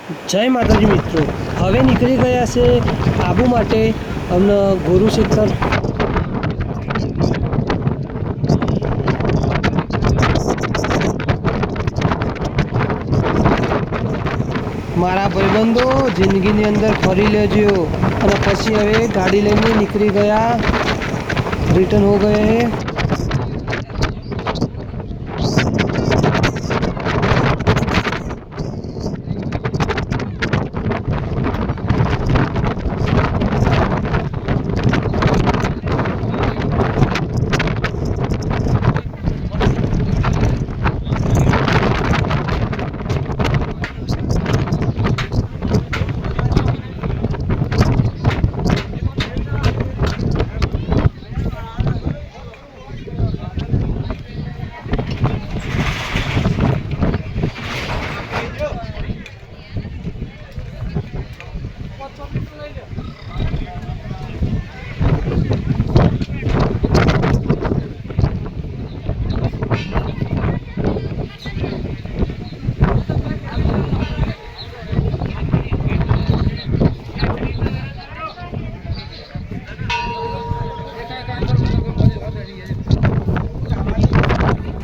જય માતાજી મિત્રો, હવે નીકળી ગયા છે આબુ માટે. અમને ગુરુ શિખર મારા ભાઈબંધો જિંદગીની અંદર ફરી લેજો. અને પછી હવે ગાડી લઈને નીકળી ગયા, રિટર્ન હો ગયે.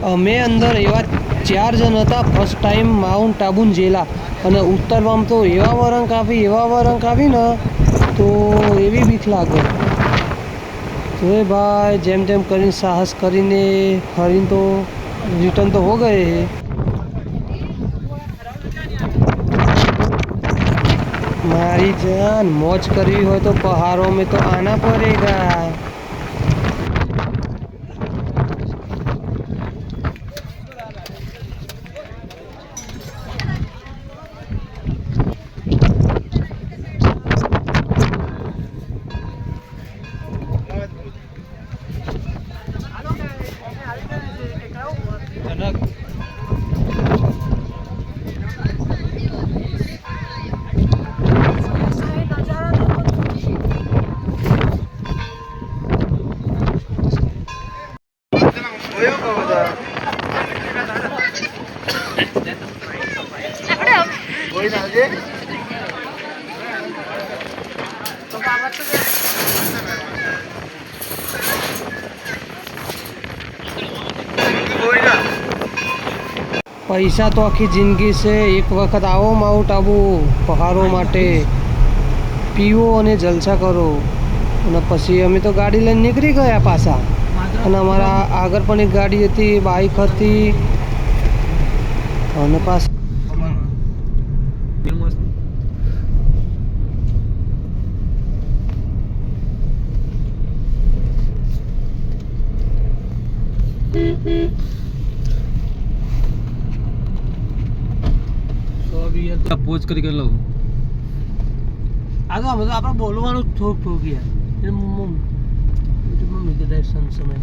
અમે અંદર એવા 4 જણ હતા, ફર્સ્ટ ટાઈમ માઉન્ટ આબુ જેલા. અને ઉતરવામાં તો એવા વરંક આવી ને તો એવી બીક લાગે. તો એ ભાઈ જેમ તેમ કરીને સાહસ કરીને ફરીને તો રિટર્ન તો હો ગયે. મારી જાન મોજ કરવી હોય તો પહાड़ों में तो आना पड़ेगा. પૈસા તો આખી જિંદગી છે. એક વખત આવો માઉન્ટ આબુ પહાડો માટે, પીવો અને જલસા કરો. અને પછી અમે તો ગાડી લઈને નીકળી ગયા પાછા. અને અમારા આગળ પણ એક ગાડી હતી, બાઇક હતી. અને પાછા પોઝ કરી લઉં. આ તો આપણે બોલવાનું થોડુંક યાર. મમ્મી કે દર્શન સમય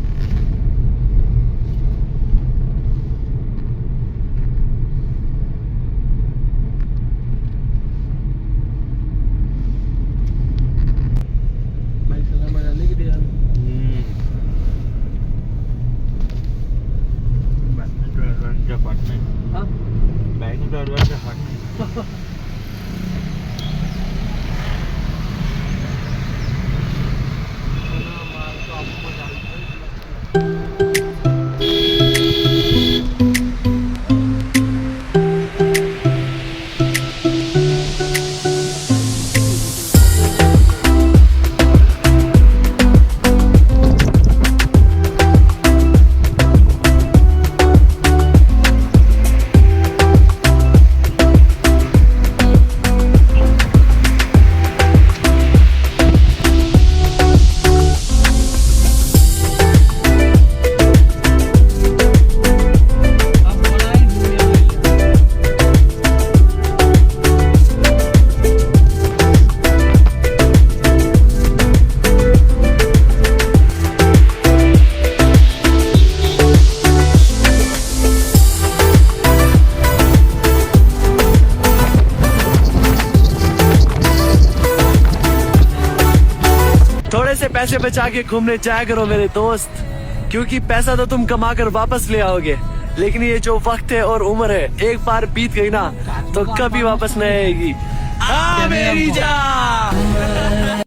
थोड़े से पैसे बचा के घूमने जाया करो मेरे दोस्त, क्योंकि पैसा तो तुम कमा कर वापस ले आओगे, लेकिन ये जो वक्त है और उम्र है एक बार बीत गई ना तो कभी वापस नहीं आएगी। आ मेरी जान।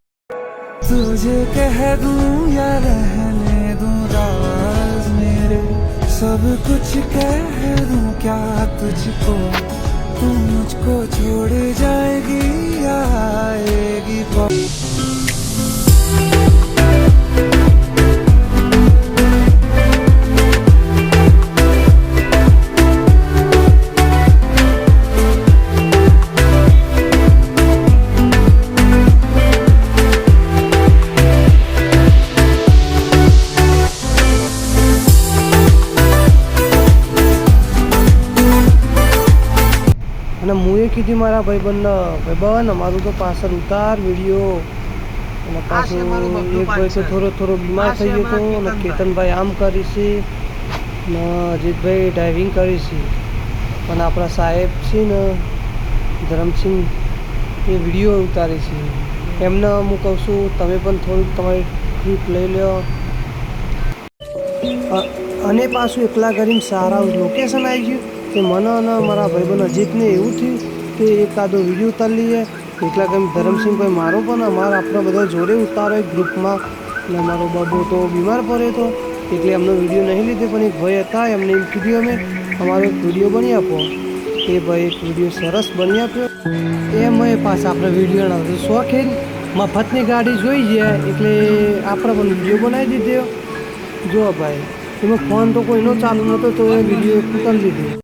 तुझे कह दूं या रहने दूं राज मेरे, सब कुछ कह दूं क्या तुझको, तू मुझको छोड़ जाएगी या आएगी અને હું એ કીધી મારા ભાઈબંધને ભાઈબંધ અમારું તો પાછળ ઉતાર વિડીયો, અને પાછું એક ભાઈ તો થોડો બીમાર થઈ ગયો હતો, અને કેતનભાઈ આમ કરી છે ને અજીતભાઈ ડ્રાઇવિંગ કરી છે, અને આપણા સાહેબ છે ને ધરમસિંહ એ વિડીયો ઉતારે છે. એમને હું કહું છું તમે પણ થોડુંક તમારી ટ્રીપ લઈ લો. અને પાછું એકલા કરીને સારા લોકેશન આવી ગયું કે મને અને મારા ભાઈબંધ અજીતને એવું થયું કે એકાદો વિડીયો ઉતારી લઈએ. એકલા કેમ ધરમસિંહભાઈ મારો પણ અમારા આપણા બધા જોડે ઉતારો એક ગ્રુપમાં, અને અમારો બાબો તો બીમાર પડ્યો હતો એટલે એમનો વિડીયો નહીં લીધો, પણ એક ભાઈ હતા એમને એમ કીધું અમે અમારો એક વિડીયો બની આપો. એ ભાઈ એક વિડીયો સરસ બની આપ્યો. એમ પાછા આપણે વિડીયોના શોખીન મફતની ગાડી જોઈ જાય એટલે આપણે પણ વિડીયો બનાવી દીધો. જો ભાઈ એમાં ફોન તો કોઈનો ચાલુ નહોતો તો એ વિડીયો ઉતારી દીધો.